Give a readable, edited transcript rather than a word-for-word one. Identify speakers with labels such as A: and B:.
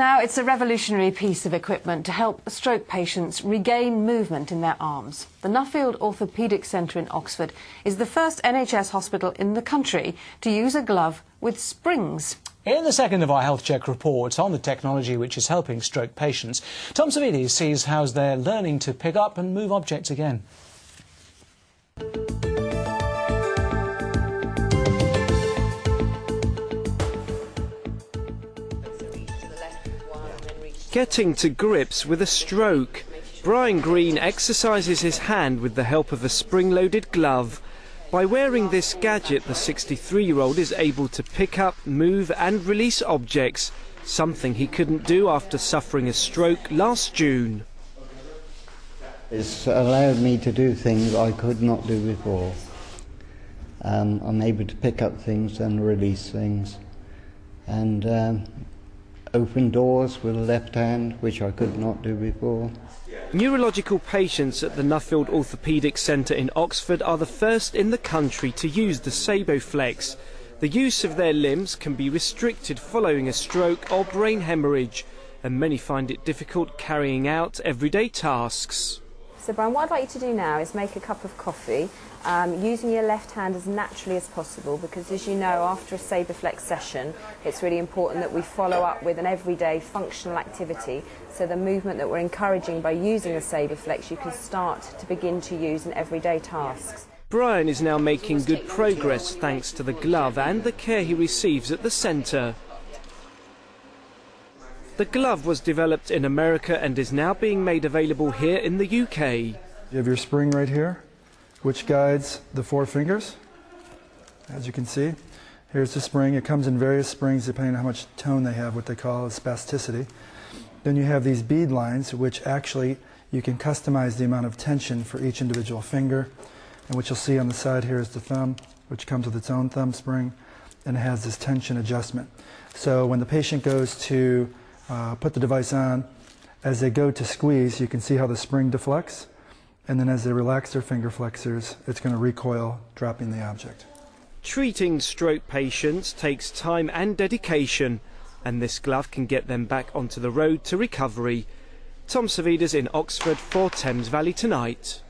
A: Now, it's a revolutionary piece of equipment to help stroke patients regain movement in their arms. The Nuffield Orthopedic Centre in Oxford is the first NHS hospital in the country to use a glove with springs.
B: In the second of our Health Check reports on the technology which is helping stroke patients, Tom Saebo sees how they're learning to pick up and move objects again.
C: Getting to grips with a stroke. Brian Green exercises his hand with the help of a spring-loaded glove. By wearing this gadget, the 63-year-old is able to pick up, move and release objects, something he couldn't do after suffering a stroke last June.
D: It's allowed me to do things I could not do before. I'm able to pick up things and release things, and open doors with the left hand, which I could not do before.
C: Neurological patients at the Nuffield Orthopedic Centre in Oxford are the first in the country to use the SaeboFlex. The use of their limbs can be restricted following a stroke or brain hemorrhage, and many find it difficult carrying out everyday tasks.
E: So Brian, what I'd like you to do now is make a cup of coffee using your left hand as naturally as possible, because as you know, after a SaeboFlex session it's really important that we follow up with an everyday functional activity, so the movement that we're encouraging by using the SaeboFlex you can start to begin to use in everyday tasks.
C: Brian is now making good progress thanks to the glove and the care he receives at the centre. The glove was developed in America and is now being made available here in the UK.
F: You have your spring right here, which guides the 4 fingers. As you can see, here's the spring. It comes in various springs depending on how much tone they have, what they call spasticity. Then you have these bead lines, which actually you can customize the amount of tension for each individual finger. And what you'll see on the side here is the thumb, which comes with its own thumb spring, and it has this tension adjustment. So when the patient goes to put the device on, as they go to squeeze, you can see how the spring deflects, and then as they relax their finger flexors, it's going to recoil, dropping the object.
C: Treating stroke patients takes time and dedication, and this glove can get them back onto the road to recovery. Tom Saebo in Oxford for Thames Valley Tonight.